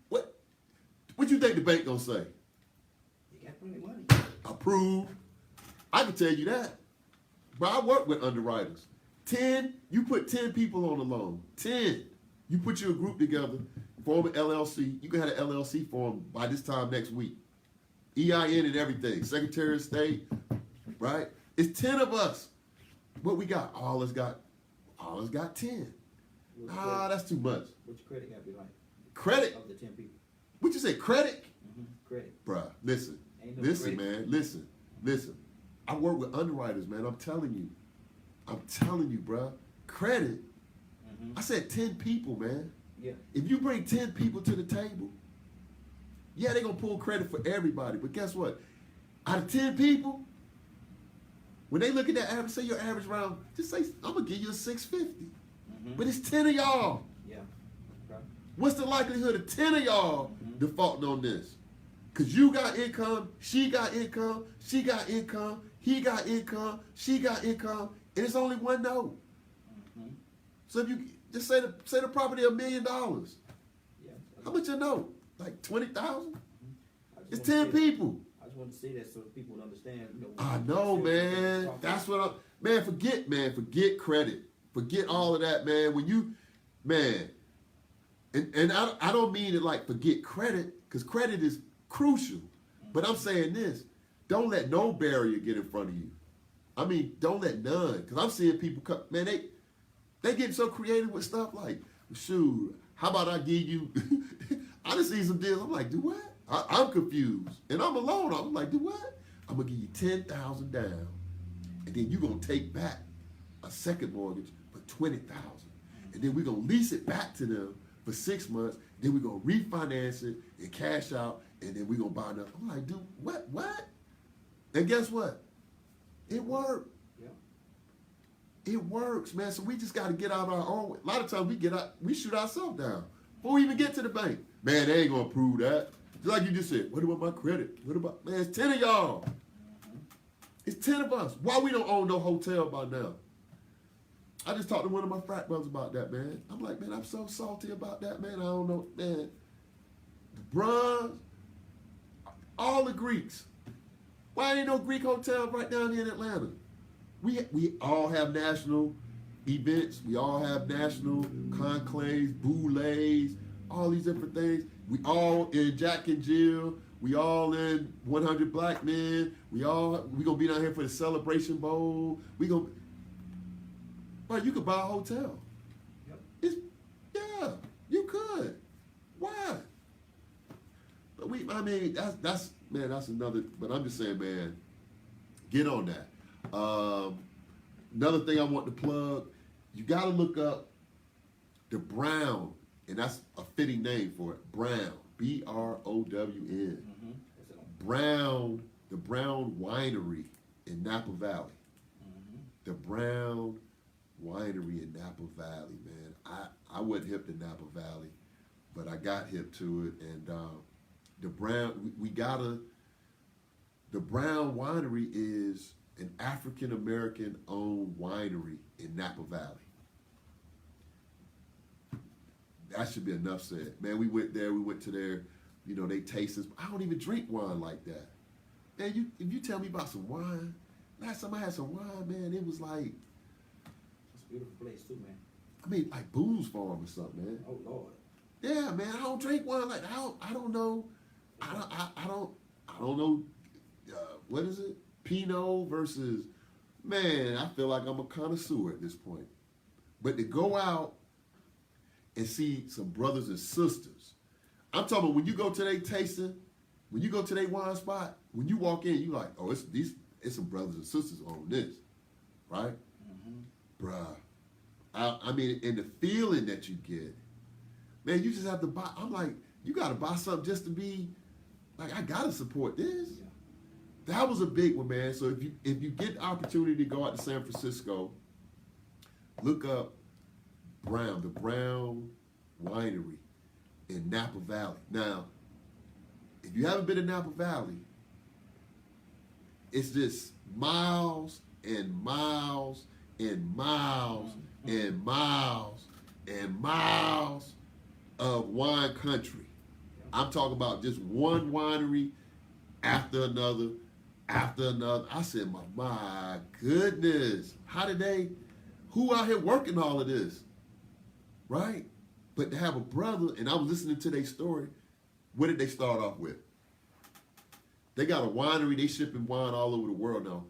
What you think the bank gonna say? You got plenty of money. Approve. I can tell you that. But I work with underwriters. 10, you put 10 people on the loan. 10. You put your group together, form an LLC. You can have an LLC formed by this time next week. EIN and everything. Secretary of State, right? It's 10 of us. What we got? All us got 10. What's Ah, credit? that's too much. What's your credit gotta be like? Credit? Of the 10 people. What you say, credit? Mm-hmm. Credit. Bruh, listen. Ain't no Listen, credit. man. Listen. I work with underwriters, man. I'm telling you, bruh. Credit. Mm-hmm. I said 10 people, man. Yeah. If you bring 10 people to the table, yeah, they're going to pull credit for everybody. But guess what? Out of 10 people, when they look at that average, say your average round, just say, I'm going to give you a 650. Mm-hmm. But it's 10 of y'all. Yeah. Right. What's the likelihood of 10 of y'all defaulting on this? Because you got income, she got income, she got income, he got income, she got income, and it's only one note. Mm-hmm. So if you just say the property $1 million, Yeah. how much a note? Like 20,000? I just It's wanna 10 say that. people. I just want to say that so people would understand. I know, man. That's what I'm. Man, forget credit. Forget all of that, man. When you, man, and I don't mean it like forget credit, because credit is crucial. But I'm saying this: don't let no barrier get in front of you. I mean, don't let none. Because I'm seeing people come, man. They get so creative with stuff like, shoot, how about I give you? I just see some deals. I'm like, do what? I'm confused, and I'm alone. I'm like, do what? I'm gonna give you 10,000 down, and then you're gonna take back a second mortgage for 20,000, and then we're gonna lease it back to them for 6 months. Then we're gonna refinance it and cash out, and then we're gonna buy another. I'm like, dude, what? And guess what? It worked. Yeah. It works, man. So we just got to get out our own way. A lot of times we shoot ourselves down before we even get to the bank. Man, they ain't gonna approve that. Just like you just said, what about my credit? What about, man, it's 10 of y'all. It's 10 of us. Why we don't own no hotel by now? I just talked to one of my frat brothers about that, man. I'm like, man, I'm so salty about that, man. I don't know, man. The bronze, all the Greeks. Why ain't no Greek hotel right down here in Atlanta? We all have national events. We all have national conclaves, boulets, all these different things. We all in Jack and Jill. We all in 100 Black Men. We gonna be down here for the Celebration Bowl. Right, you could buy a hotel. Yep. Yeah, you could. Why? But that's another. But I'm just saying, man, get on that. Another thing I want to plug, you got to look up the Brown, and that's a fitting name for it. Brown, BROWN. Mm-hmm. Brown, the Brown Winery in Napa Valley. Mm-hmm. The Brown Winery in Napa Valley, man. I wasn't hip to Napa Valley, but I got hip to it, and the Brown, the Brown Winery is an African American owned winery in Napa Valley. That should be enough said. Man, we went to their, they taste us. I don't even drink wine like that. Man, if you tell me about some wine, last time I had some wine, man, it was like, It's a beautiful place too, man. I mean, like Boone's Farm or something, man. Oh Lord. Yeah, man, I don't drink wine like that. I don't know. I don't know what is it? Pinot versus, man, I feel like I'm a connoisseur at this point. But to go out and see some brothers and sisters, I'm talking about when you go to their tasting, when you go to their wine spot, when you walk in, you like, oh, it's some brothers and sisters on this, right? Bruh. I mean, and the feeling that you get, man, you just have to buy. I'm like, you got to buy something just to be, like, I got to support this. Yeah. That was a big one, man. So if you get the opportunity to go out to San Francisco, look up the Brown Winery in Napa Valley. Now, if you haven't been to Napa Valley, it's just miles and miles and miles and miles and miles of wine country. I'm talking about just one winery after another, after another. I said, my goodness, who out here working all of this, right? But to have a brother, and I was listening to their story, what did they start off with? They got a winery, they shipping wine all over the world now.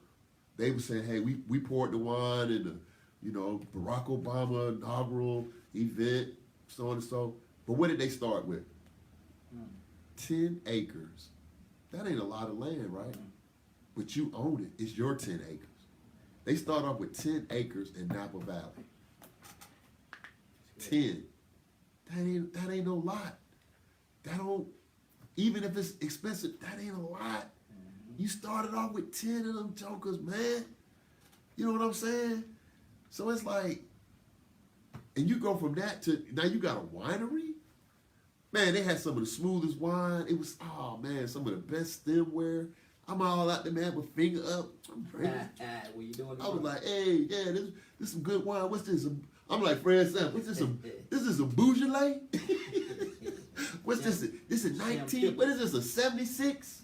They were saying, hey, we poured the wine in the, Barack Obama inaugural event, so on and so. But what did they start with? 10 acres. That ain't a lot of land, right? But you own it. It's your 10 acres. They start off with 10 acres in Napa Valley. 10. That ain't no lot. Even if it's expensive, that ain't a lot. You started off with 10 of them jokers, man. You know what I'm saying? So it's like, and you go from that to, now you got a winery? Man, they had some of the smoothest wine. It was, oh man, some of the best stemware. I'm all out there, man, with finger up. I'm ready. What you doing? I was like, hey, yeah, this some good wine. What's this? I'm like, Fred Sam, what's this? This is a Beaujolais? What's this? This is 19, what is this, a 76?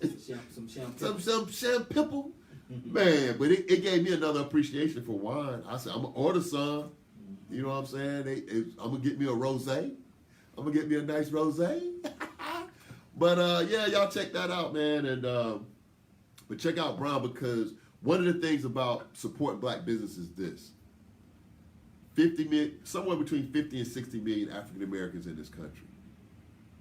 Some champagne. Some champagne. Man, but it gave me another appreciation for wine. I said, I'm going to order some. You know what I'm saying? I'm going to get me a rosé. I'm going to get me a nice rosé. But, yeah, y'all check that out, man. And but check out Brown, because one of the things about supporting black business is this. Somewhere between 50 and 60 million African Americans in this country.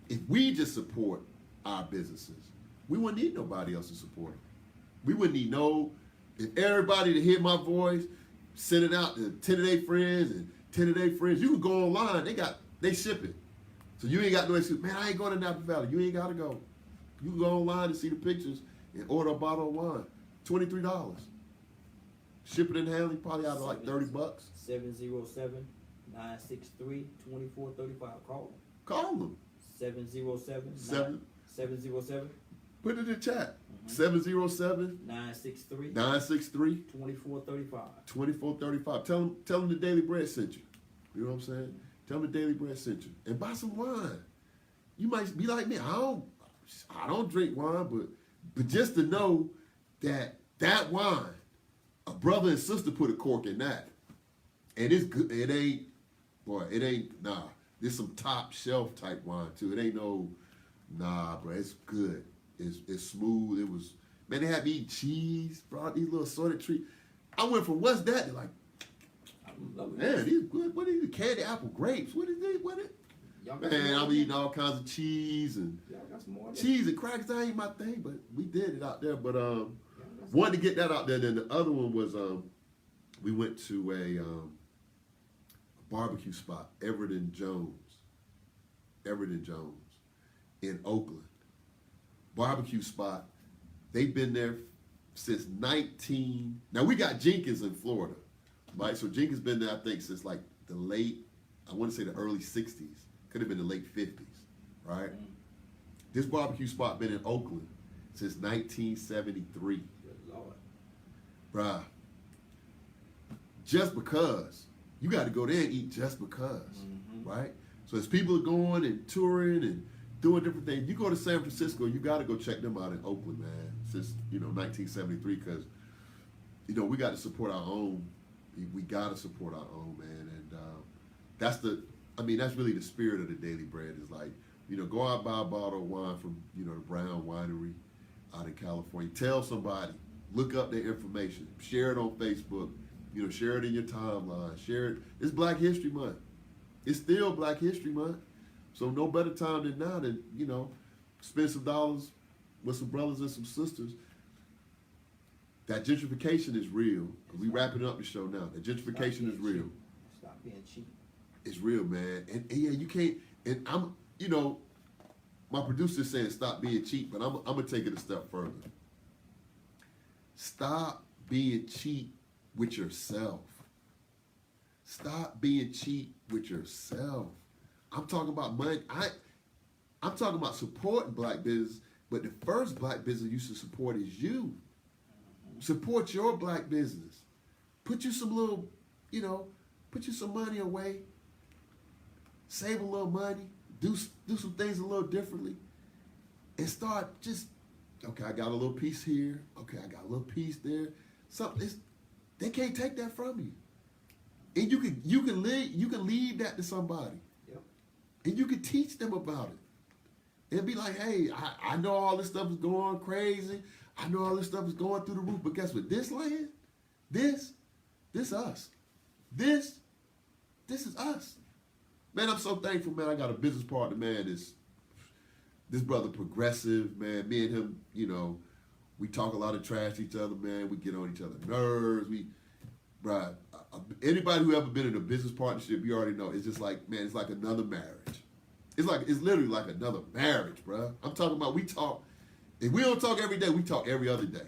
If we just support our businesses, we wouldn't need nobody else to support them. We wouldn't need if everybody to hear my voice, send it out to 10 of their friends and 10 of their friends. You can go online, they ship it. So you ain't got no excuse, man, I ain't going to Napa Valley. You ain't got to go. You can go online and see the pictures and order a bottle of wine. $23. Shipping and handling probably out of like $30. 707-963-2435. Call them. 707. Put it in the chat. 707 963 963 2435. 2435. Tell them the Daily Bread sent you. You know what I'm saying? Tell them the Daily Bread sent you. And buy some wine. You might be like me. I don't drink wine, but just to know that wine, a brother and sister put a cork in that. And it's good. It ain't, nah. This some top shelf type wine too. It ain't nah, bro. It's good. It's smooth. It was, man, they had me eat cheese, brought these little assorted treats. I went from what's that to like, man, these good. What are these candy apple grapes? What is this? Man, I'm eating all kinds of cheese and cheese and crackers. That ain't my thing, but we did it out there. But wanted to get that out there. Then the other one was we went to a barbecue spot, Everett and Jones in Oakland. Barbecue spot. They've been there since now we got Jenkins in Florida, right? So Jenkins been there, I think, since like the late, I want to say the early 60s. Could have been the late 50s, right? This barbecue spot been in Oakland since 1973. Good Lord. Bruh. Just because. You got to go there and eat just because, right? So as people are going and touring and doing different things, you go to San Francisco, you got to go check them out in Oakland, man, since, 1973, because, we got to support our own. We got to support our own, man. And that's really the spirit of the Daily Bread is like, go out, buy a bottle of wine from, the Brown Winery out in California. Tell somebody look up their information, share it on Facebook, share it in your timeline, share it. It's Black History Month. It's still Black History Month. So no better time than now to, spend some dollars with some brothers and some sisters. That gentrification is real. We wrapping up the show now. That gentrification is real. Stop being cheap. It's real, man. And yeah, you can't, and I'm, my producer's saying stop being cheap, but I'm going to take it a step further. Stop being cheap with yourself. Stop being cheap with yourself. I'm talking about money. I'm talking about supporting black business, but the first black business you should support is you. Support your black business. Put you some little, put you some money away. Save a little money. Do some things a little differently. And start just, okay, I got a little piece here. Okay, I got a little piece there. They can't take that from you. And you can leave that to somebody. Yep. And you can teach them about it. And be like, hey, I know all this stuff is going crazy. I know all this stuff is going through the roof. But guess what? This land, this us. This is us. Man, I'm so thankful, man. I got a business partner, man. This brother progressive, man. Me and him, we talk a lot of trash to each other, man. We get on each other's nerves. Anybody who ever been in a business partnership, you already know. It's just like, man, it's like another marriage. It's literally like another marriage, bro. I'm talking about, we talk. If we don't talk every day, we talk every other day.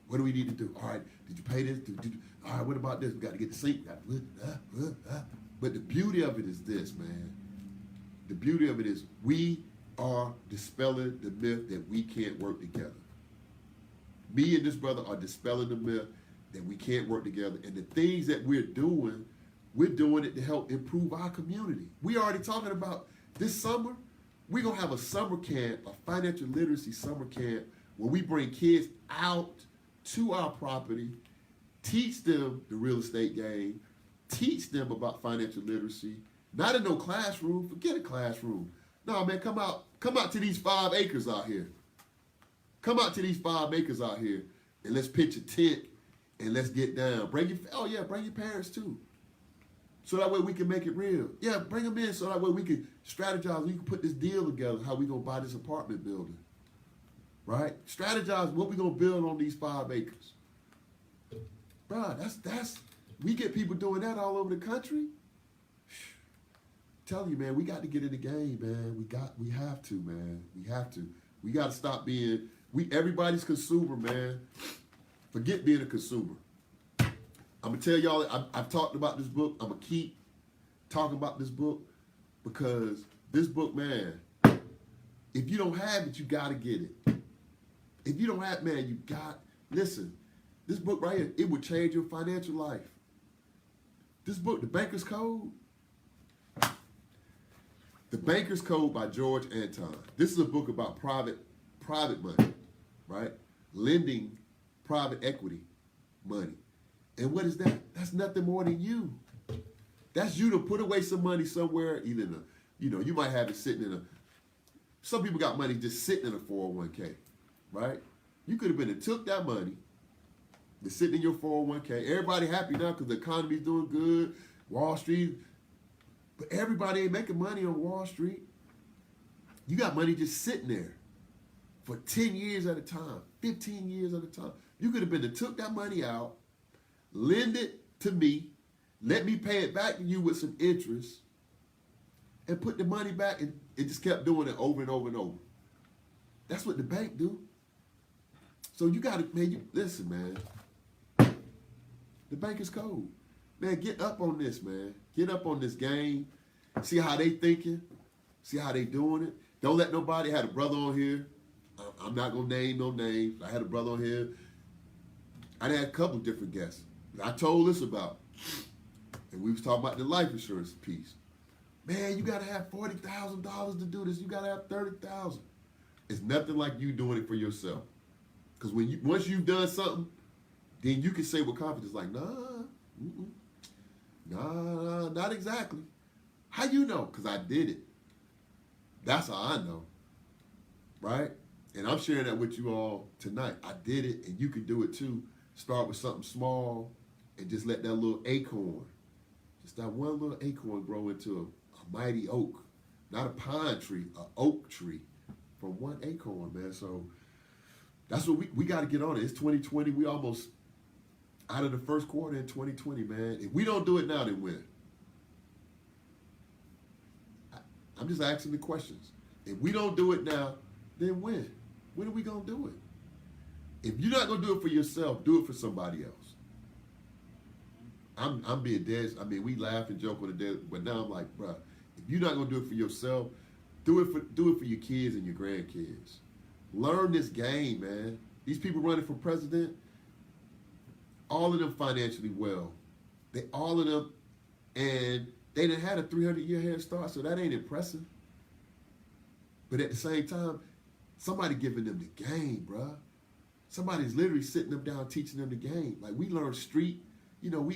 What do we need to do? All right, did you pay this? All right, what about this? We got to get the sink. But the beauty of it is this, man. The beauty of it is we are dispelling the myth that we can't work together. Me and this brother are dispelling the myth that we can't work together. And the things that we're doing it to help improve our community. We already talking about this summer. We're going to have a summer camp, a financial literacy summer camp, where we bring kids out to our property, teach them the real estate game, teach them about financial literacy. Not in no classroom. Forget a classroom. No, man, come out to these 5 acres out here. Come out to these 5 acres out here, and let's pitch a tent, and let's get down. Bring your parents too. So that way we can make it real. Yeah, bring them in so that way we can strategize. We can put this deal together, how we going to buy this apartment building. Right? Strategize what we going to build on these 5 acres. Bro, we get people doing that all over the country. Tell you, man, we got to get in the game, man. We have to, man. We have to. We got to stop being, everybody's consumer, man. Forget being a consumer. I'm going to tell y'all, I've talked about this book. I'm going to keep talking about this book because this book, man, if you don't have it, you got to get it. If you don't have it, man, listen, this book right here, it will change your financial life. This book, The Banker's Code. The Banker's Code by George Anton. This is a book about private money, right? Lending private equity money. And what is that? That's nothing more than you. That's you to put away some money somewhere, either you might have it sitting in some people got money just sitting in a 401k, right? You could have been and took that money, it's sitting in your 401k. Everybody happy now because the economy's doing good, Wall Street, but everybody ain't making money on Wall Street. You got money just sitting there for 10 years at a time, 15 years at a time. You could have been and took that money out, lend it to me, let me pay it back to you with some interest, and put the money back, and it just kept doing it over and over and over. That's what the bank do. So you got to, man, listen, man. The Banker's Code. Man, get up on this, man. Get up on this game. See how they thinking. See how they doing it. Don't let nobody, I had a brother on here. I'm not going to name no names. I had a brother on here. I had a couple of different guests. I told this about, and we was talking about the life insurance piece. Man, you got to have $40,000 to do this. You got to have $30,000. It's nothing like you doing it for yourself. Because once you've done something, then you can say with confidence, like, nah, not exactly. How you know? Because I did it. That's how I know, right? And I'm sharing that with you all tonight. I did it, and you can do it too. Start with something small and just let that little acorn, just that one little acorn grow into a mighty oak. Not a pine tree, an oak tree from one acorn, man. So that's what we got to get on it. It's 2020. We almost out of the first quarter in 2020, man. If we don't do it now, then when? I'm just asking the questions. If we don't do it now, then when? When are we going to do it? If you're not going to do it for yourself, do it for somebody else. I'm being dead. I mean, we laugh and joke on the day, but now I'm like, bruh, if you're not going to do it for yourself, do it for your kids and your grandkids. Learn this game, man. These people running for president, all of them financially well. All of them, and they done had a 300-year head start, so that ain't impressive. But at the same time, somebody giving them the game, bruh. Somebody's literally sitting them down, teaching them the game. Like, we learn street, we love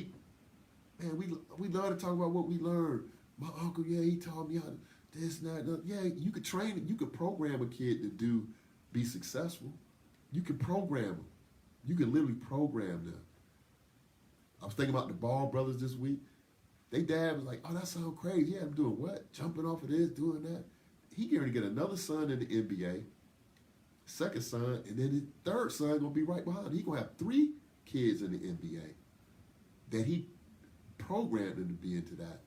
to talk about what we learned. My uncle, yeah, he taught me how to this and that. Yeah, you could train it. You could program a kid to be successful. You can program them. You can literally program them. I was thinking about the Ball brothers this week. They dad was like, oh, that sounds crazy. Yeah, I'm doing what? Jumping off of this, doing that. He getting ready to get another son in the NBA, second son, and then his third son going to be right behind him. He going to have 3 kids in the NBA that he programmed them to be into that.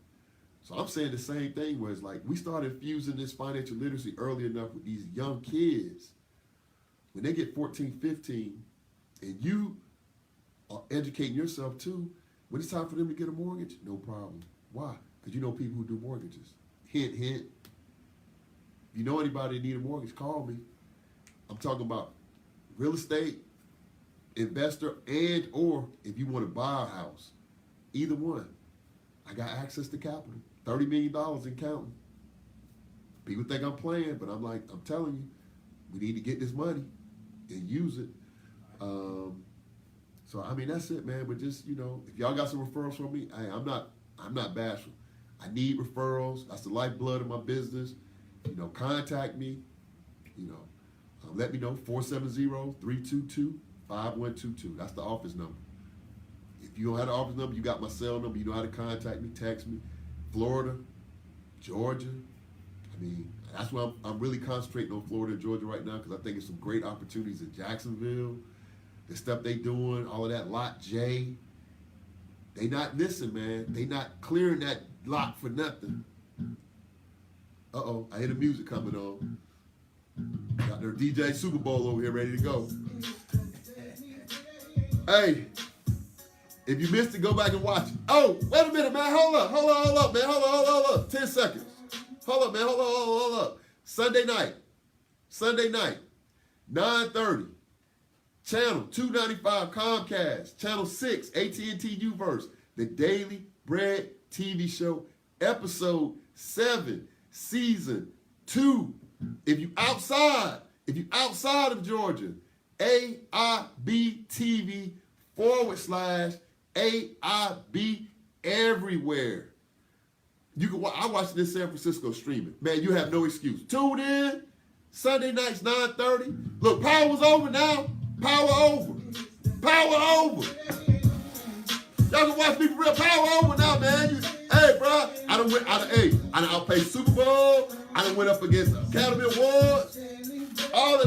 So I'm saying the same thing where it's like we started fusing this financial literacy early enough with these young kids. When they get 14, 15, and you are educating yourself too, when it's time for them to get a mortgage, no problem. Why? Because you know people who do mortgages. Hint, hint. If you know anybody that need a mortgage, call me. I'm talking about real estate, investor, and or if you want to buy a house. Either one. I got access to capital. $30 million in counting. People think I'm playing, but I'm telling you, we need to get this money and use it. So I mean that's it, man. But just if y'all got some referrals from me, I'm not bashful. I need referrals. That's the lifeblood of my business. Contact me. Let me know 470-322-5122. That's the office number. If you don't have the office number, you got my cell number. You know how to contact me. Text me. Florida, Georgia. I mean, that's why I'm really concentrating on Florida and Georgia right now because I think it's some great opportunities in Jacksonville. The stuff they doing, all of that Lot J. They not missing, man. They not clearing that lot for nothing. Uh-oh, I hear the music coming on. Got their DJ Super Bowl over here ready to go. Hey, if you missed it, go back and watch it. Oh, wait a minute, man. Hold up, man. Hold up. 10 seconds. Hold up, man. Hold up. Sunday night, 9:30. Channel 295 Comcast. Channel 6, AT&T Uverse. The Daily Bread TV show, episode 7, season 2. If you outside of Georgia, AIBTV/AIB everywhere. You can I watch this San Francisco streaming. Man, you have no excuse. Tune in. Sunday nights, 9:30. Look, power was over now. Power over. Y'all can watch me for real. Power over now, man. Hey, bro. I done outpaced Super Bowl. I done went up against Academy Awards. All